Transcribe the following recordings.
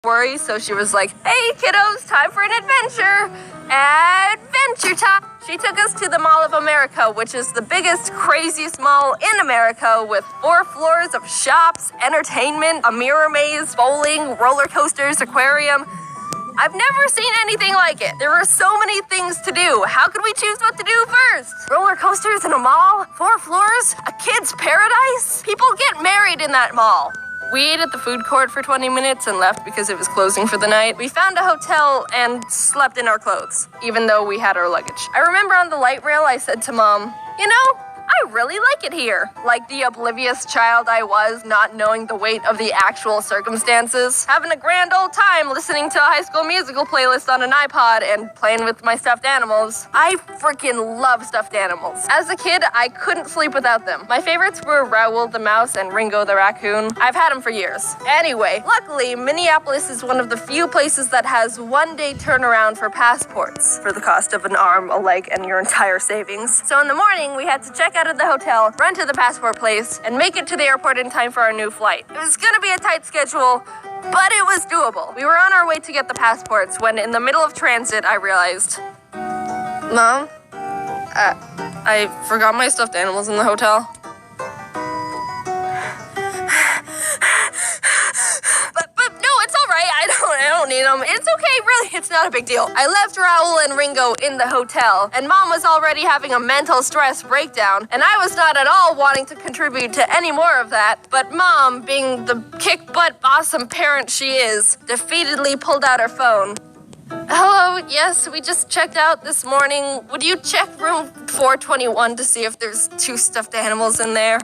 worry, so she was like, hey kiddos, time for an adventure. Adventure time. She took us to the Mall of America, which is the biggest, craziest mall in America with 4 floors of shops, entertainment, a mirror maze, bowling, roller coasters, aquarium. I've never seen anything like it. There were so many things to do. How could we choose what to do first? Roller coasters in a mall? 4 floors? A kid's paradise? People get married in that mall. We ate at the food court for 20 minutes and left because it was closing for the night. We found a hotel and slept in our clothes, even though we had our luggage. I remember on the light rail I said to Mom, you know, I really like it here. Like the oblivious child I was, not knowing the weight of the actual circumstances. Having a grand old time listening to a High School Musical playlist on an iPod and playing with my stuffed animals. I freaking love stuffed animals. As a kid, I couldn't sleep without them. My favorites were Raoul the mouse and Ringo the raccoon. I've had them for years. Anyway, luckily, Minneapolis is one of the few places that has 1-day turnaround for passports for the cost of an arm, a leg, and your entire savings. So in the morning, we had to check out of the hotel, run to the passport place, and make it to the airport in time for our new flight. It was gonna be a tight schedule, but it was doable. We were on our way to get the passports when, in the middle of transit, I realized, Mom, I forgot my stuffed animals in the hotel. But no, it's all right. I don't need them. It's okay, really. It's not a big deal. I left Raoul and Ringo in the hotel, and Mom was already having a mental stress breakdown, and I was not at all wanting to contribute to any more of that. But Mom, being the kick-butt awesome parent she is, defeatedly pulled out her phone. Hello, yes, we just checked out this morning. Would you check room 421 to see if there's 2 stuffed animals in there?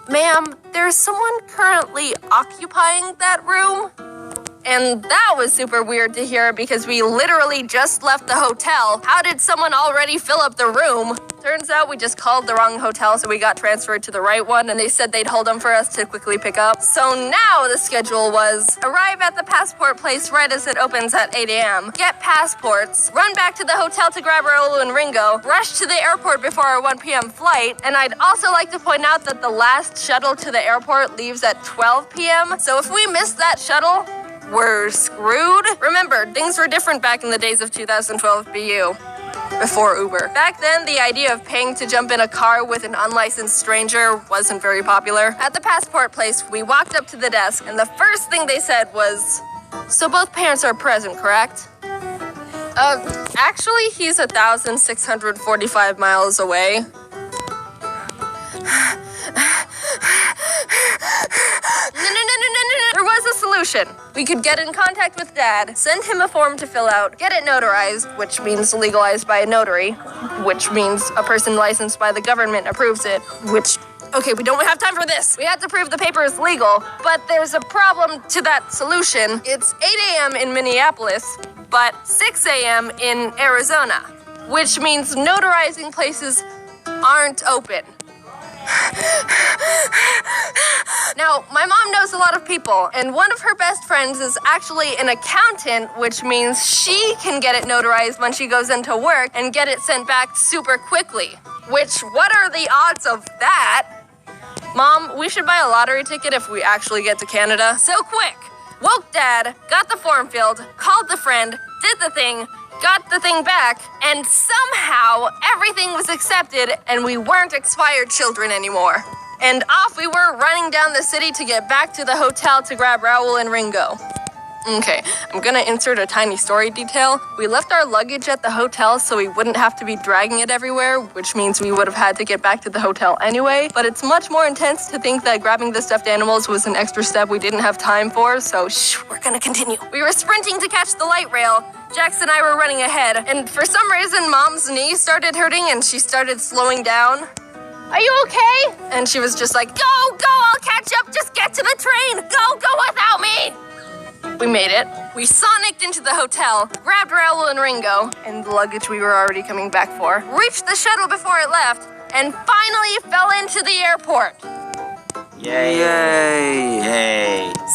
Ma'am, there's someone currently occupying that room. And that was super weird to hear because we literally just left the hotel. How did someone already fill up the room? Turns out we just called the wrong hotel, so we got transferred to the right one, and they said they'd hold them for us to quickly pick up. So now the schedule was arrive at the passport place right as it opens at 8 a.m., get passports, run back to the hotel to grab Raoul and Ringo, rush to the airport before our 1 p.m. flight, and I'd also like to point out that the last shuttle to the airport leaves at 12 p.m., so if we miss that shuttle, we're screwed. Remember, things were different back in the days of 2012 BU. Before Uber. Back then, the idea of paying to jump in a car with an unlicensed stranger wasn't very popular. At the passport place, we walked up to the desk, and the first thing they said was, so both parents are present, correct? Actually, he's 1,645 miles away. No. There was a solution. We could get in contact with Dad, send him a form to fill out, get it notarized, which means legalized by a notary, which means a person licensed by the government approves it, which... Okay, we don't have time for this. We have to prove the paper is legal, but there's a problem to that solution. It's 8 a.m. in Minneapolis, but 6 a.m. in Arizona, which means notarizing places aren't open. Now, my mom knows a lot of people, and one of her best friends is actually an accountant, which means she can get it notarized when she goes into work and get it sent back super quickly. Which, what are the odds of that? Mom, we should buy a lottery ticket if we actually get to Canada. So quick! Woke Dad, got the form filled, called the friend, did the thing, got the thing back, and somehow everything was accepted and we weren't expired children anymore. And off we were running down the city to get back to the hotel to grab Raoul and Ringo. Okay, I'm gonna insert a tiny story detail. We left our luggage at the hotel so we wouldn't have to be dragging it everywhere, which means we would have had to get back to the hotel anyway. But it's much more intense to think that grabbing the stuffed animals was an extra step we didn't have time for, so we're gonna continue. We were sprinting to catch the light rail. Jax and I were running ahead, and for some reason, Mom's knee started hurting and she started slowing down. Are you okay? And she was just like, go, I'll catch up, just get to the train, go without me. We made it. We sonicked into the hotel, grabbed Raoul and Ringo, and the luggage we were already coming back for, reached the shuttle before it left, and finally fell into the airport. Yay.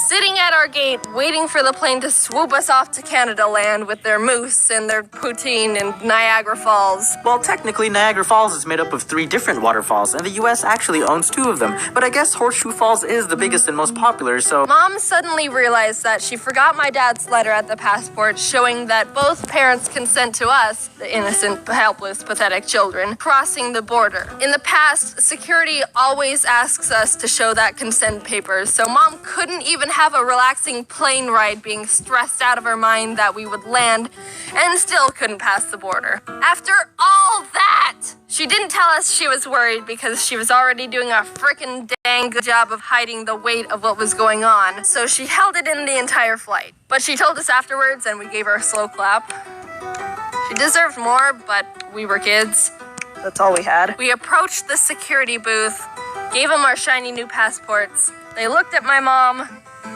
Sitting at our Stargate, waiting for the plane to swoop us off to Canada land with their moose and their poutine and Niagara Falls. Well, technically, Niagara Falls is made up of 3 different waterfalls, and the US actually owns 2 of them. But I guess Horseshoe Falls is the biggest and most popular, so... Mom suddenly realized that she forgot my dad's letter at the passport showing that both parents consent to us, the innocent, helpless, pathetic children, crossing the border. In the past, security always asks us to show that consent paper, so Mom couldn't even have a relaxing plane ride being stressed out of her mind that we would land and still couldn't pass the border. After all that, she didn't tell us she was worried because she was already doing a frickin' dang good job of hiding the weight of what was going on, so she held it in the entire flight. But she told us afterwards and we gave her a slow clap. She deserved more, but we were kids. That's all we had. We approached the security booth, gave them our shiny new passports. They looked at my mom,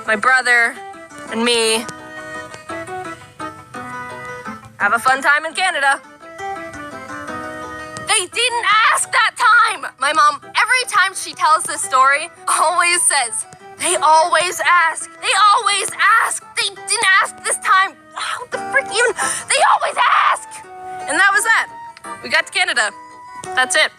my brother, and me. Have a fun time in Canada. They didn't ask that time! My mom, every time she tells this story, always says, they always ask. They always ask. They didn't ask this time. How the frick even? They always ask! And that was that. We got to Canada. That's it.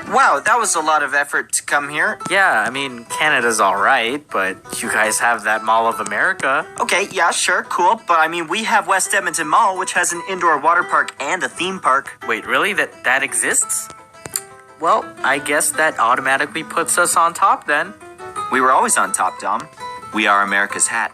Wow, that was a lot of effort to come here. Yeah, I mean, Canada's alright, but you guys have that Mall of America. Okay, yeah, sure, cool. But I mean, we have West Edmonton Mall, which has an indoor water park and a theme park. Wait, really? That exists? Well, I guess that automatically puts us on top then. We were always on top, Dom. We are America's hat.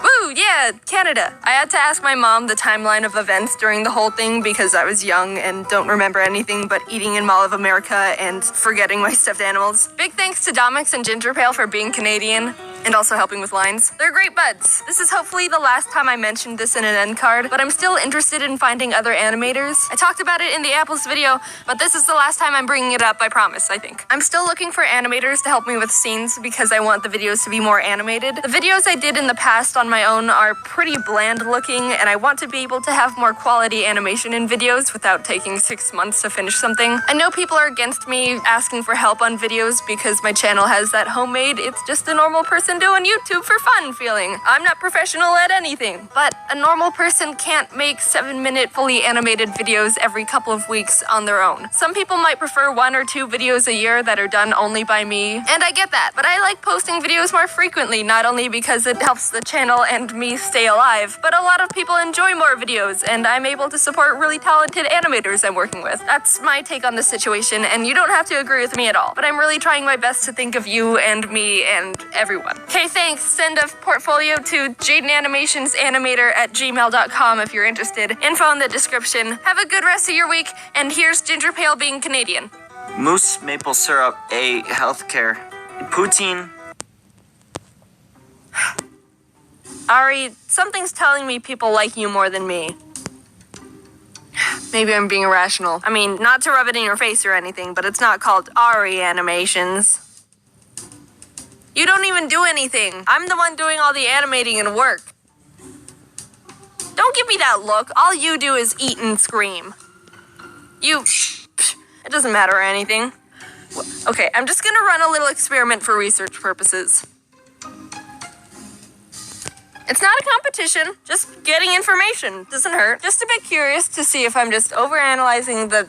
Woo, yeah, Canada. I had to ask my mom the timeline of events during the whole thing because I was young and don't remember anything but eating in Mall of America and forgetting my stuffed animals. Big thanks to Domix and Ginger Pale for being Canadian and also helping with lines. They're great buds. This is hopefully the last time I mentioned this in an end card, but I'm still interested in finding other animators. I talked about it in the Apples video, but this is the last time I'm bringing it up, I promise, I think. I'm still looking for animators to help me with scenes because I want the videos to be more animated. The videos I did in the past on my own are pretty bland looking, and I want to be able to have more quality animation in videos without taking 6 months to finish something. I know people are against me asking for help on videos because my channel has that homemade, it's just a normal person doing YouTube for fun feeling. I'm not professional at anything, but a normal person can't make 7-minute fully animated videos every couple of weeks on their own. Some people might prefer 1 or 2 videos a year that are done only by me, and I get that, but I like posting videos more frequently, not only because it helps the channel and me stay alive, but a lot of people enjoy more videos, and I'm able to support really talented animators I'm working with. That's my take on the situation, and you don't have to agree with me at all, but I'm really trying my best to think of you and me and everyone. Okay, thanks. Send a portfolio to jadenanimationsanimator@gmail.com if you're interested. Info in the description. Have a good rest of your week, and here's Ginger Pale being Canadian. Moose maple syrup, A, healthcare. Poutine. Ari, something's telling me people like you more than me. Maybe I'm being irrational. I mean, not to rub it in your face or anything, but it's not called Ari Animations. You don't even do anything. I'm the one doing all the animating and work. Don't give me that look. All you do is eat and scream. It doesn't matter or anything. Okay, I'm just gonna run a little experiment for research purposes. It's not a competition, just getting information. Doesn't hurt. Just a bit curious to see if I'm just overanalyzing the...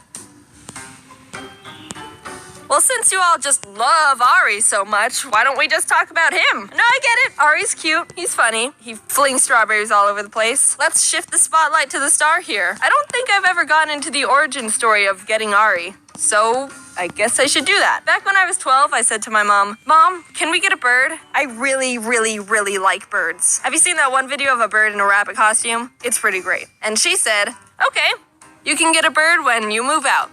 Well, since you all just love Ari so much, why don't we just talk about him? No, I get it. Ari's cute. He's funny. He flings strawberries all over the place. Let's shift the spotlight to the star here. I don't think I've ever gone into the origin story of getting Ari, so I guess I should do that. Back when I was 12, I said to my mom, "Mom, can we get a bird? I really, really, really like birds. Have you seen that one video of a bird in a rabbit costume? It's pretty great." And she said, "Okay, you can get a bird when you move out."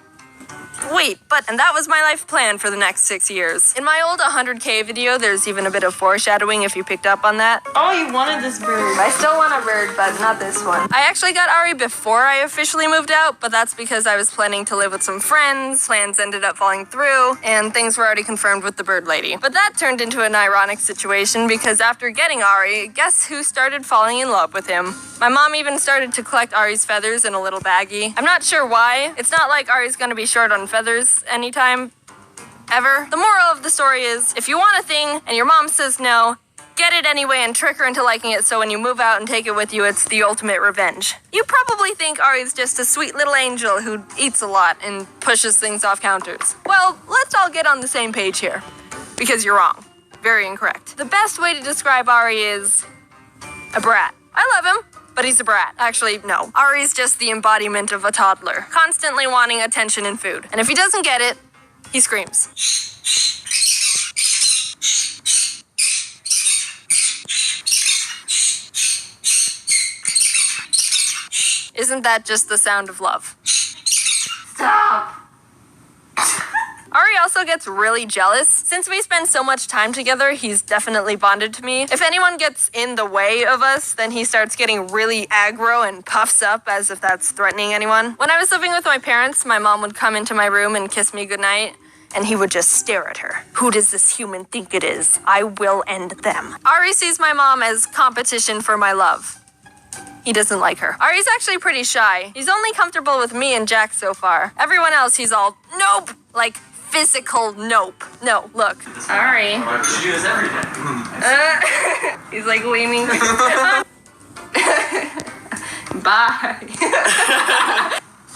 Wait, and that was my life plan for the next 6 years. In my old 100K video, there's even a bit of foreshadowing if you picked up on that. Oh, you wanted this bird. I still want a bird, but not this one. I actually got Ari before I officially moved out, but that's because I was planning to live with some friends. Plans ended up falling through, and things were already confirmed with the bird lady. But that turned into an ironic situation because after getting Ari, guess who started falling in love with him? My mom even started to collect Ari's feathers in a little baggie. I'm not sure why. It's not like Ari's gonna be short on feathers anytime ever. The moral of the story is, if you want a thing and your mom says no, get it anyway and trick her into liking it so when you move out and take it with you, it's the ultimate revenge. You probably think Ari's just a sweet little angel who eats a lot and pushes things off counters. Well, let's all get on the same page here. Because you're wrong. Very incorrect. The best way to describe Ari is a brat. I love him, but he's a brat. Actually, no. Ari's just the embodiment of a toddler, constantly wanting attention and food. And if he doesn't get it, he screams. Isn't that just the sound of love? Stop! Ari also gets really jealous. Since we spend so much time together, he's definitely bonded to me. If anyone gets in the way of us, then he starts getting really aggro and puffs up as if that's threatening anyone. When I was living with my parents, my mom would come into my room and kiss me goodnight, and he would just stare at her. Who does this human think it is? I will end them. Ari sees my mom as competition for my love. He doesn't like her. Ari's actually pretty shy. He's only comfortable with me and Jack so far. Everyone else, he's all, nope! Like, physical nope. No, look. Ari. She does every day. He's like leaning. Bye.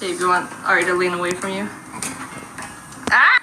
Dave, you want Ari to lean away from you? Ah!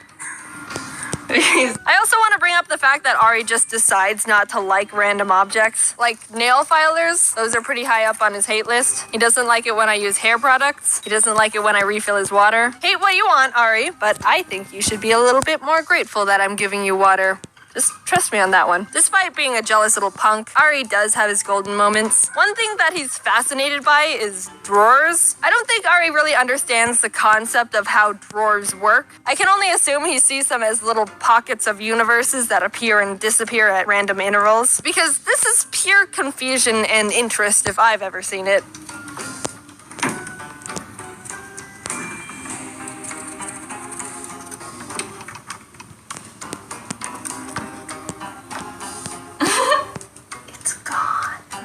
I also want to bring up the fact that Ari just decides not to like random objects. Like nail filers, those are pretty high up on his hate list. He doesn't like it when I use hair products. He doesn't like it when I refill his water. Hate what you want, Ari, but I think you should be a little bit more grateful that I'm giving you water. Just trust me on that one. Despite being a jealous little punk, Ari does have his golden moments. One thing that he's fascinated by is drawers. I don't think Ari really understands the concept of how drawers work. I can only assume he sees them as little pockets of universes that appear and disappear at random intervals. Because this is pure confusion and interest if I've ever seen it.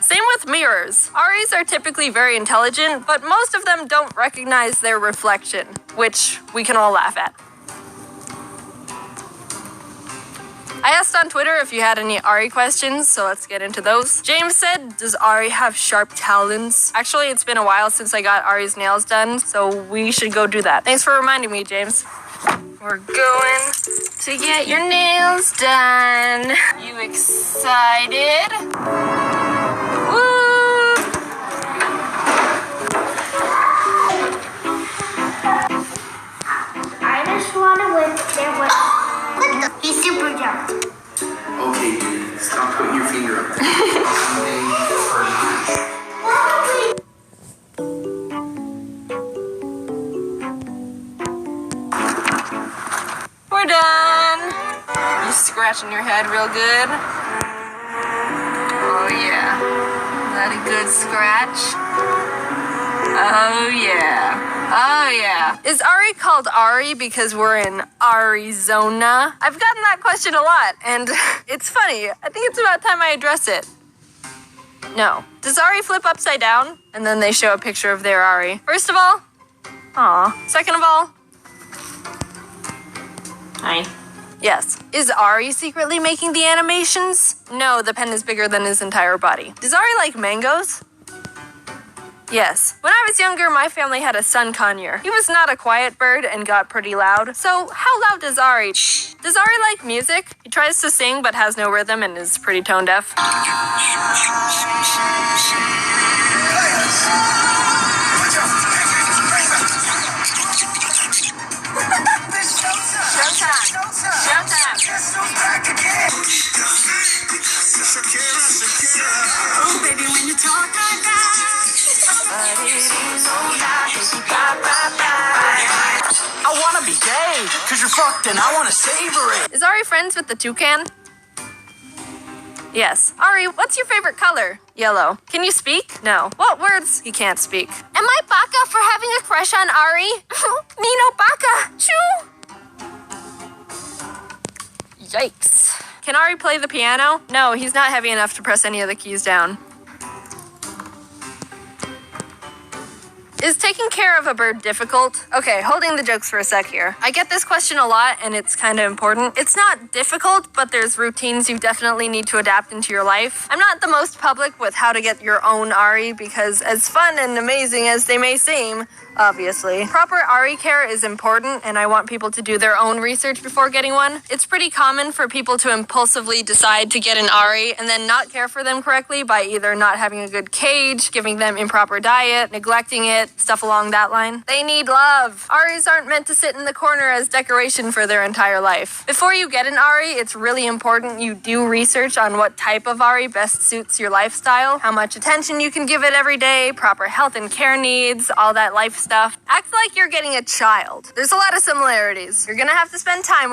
Same with mirrors. Aris are typically very intelligent, but most of them don't recognize their reflection, which we can all laugh at. I asked on Twitter if you had any Ari questions, so let's get into those. James said, does Ari have sharp talons? Actually, it's been a while since I got Ari's nails done, so we should go do that. Thanks for reminding me, James. We're going to get your nails done. You excited? Woo! I just want to win. There was. What the? He super jumped. Okay, dude, stop putting your finger up there. We're done. You scratching your head real good? Oh yeah. Is that a good scratch? Oh yeah. Oh yeah. Is Ari called Ari because we're in Arizona? I've gotten that question a lot, and it's funny. I think it's about time I address it. No. Does Ari flip upside down? And then they show a picture of their Ari. First of all, aw. Second of all, hi. Yes. Is Ari secretly making the animations? No, the pen is bigger than his entire body. Does Ari like mangoes? Yes. When I was younger, my family had a sun conure. He was not a quiet bird and got pretty loud. So, how loud does Ari? Does Ari like music? He tries to sing but has no rhythm and is pretty tone deaf. Oh, baby, when you talk like that. I wanna be gay, cause you're fucked and I wanna savor it. Is Ari friends with the toucan? Yes. Ari, what's your favorite color? Yellow. Can you speak? No. What words? He can't speak. Am I baka for having a crush on Ari? Nino baka. Choo! Yikes. Can Ari play the piano? No, he's not heavy enough to press any of the keys down. Is taking care of a bird difficult? Okay, holding the jokes for a sec here. I get this question a lot and it's kind of important. It's not difficult, but there's routines you definitely need to adapt into your life. I'm not the most public with how to get your own Ari because as fun and amazing as they may seem, obviously, proper Ari care is important and I want people to do their own research before getting one. It's pretty common for people to impulsively decide to get an Ari and then not care for them correctly by either not having a good cage, giving them improper diet, neglecting it, stuff along that line. They need love. Aris aren't meant to sit in the corner as decoration for their entire life. Before you get an Ari, it's really important you do research on what type of Ari best suits your lifestyle, how much attention you can give it every day, proper health and care needs, all that life stuff. Act like you're getting a child. There's a lot of similarities. You're gonna have to spend time with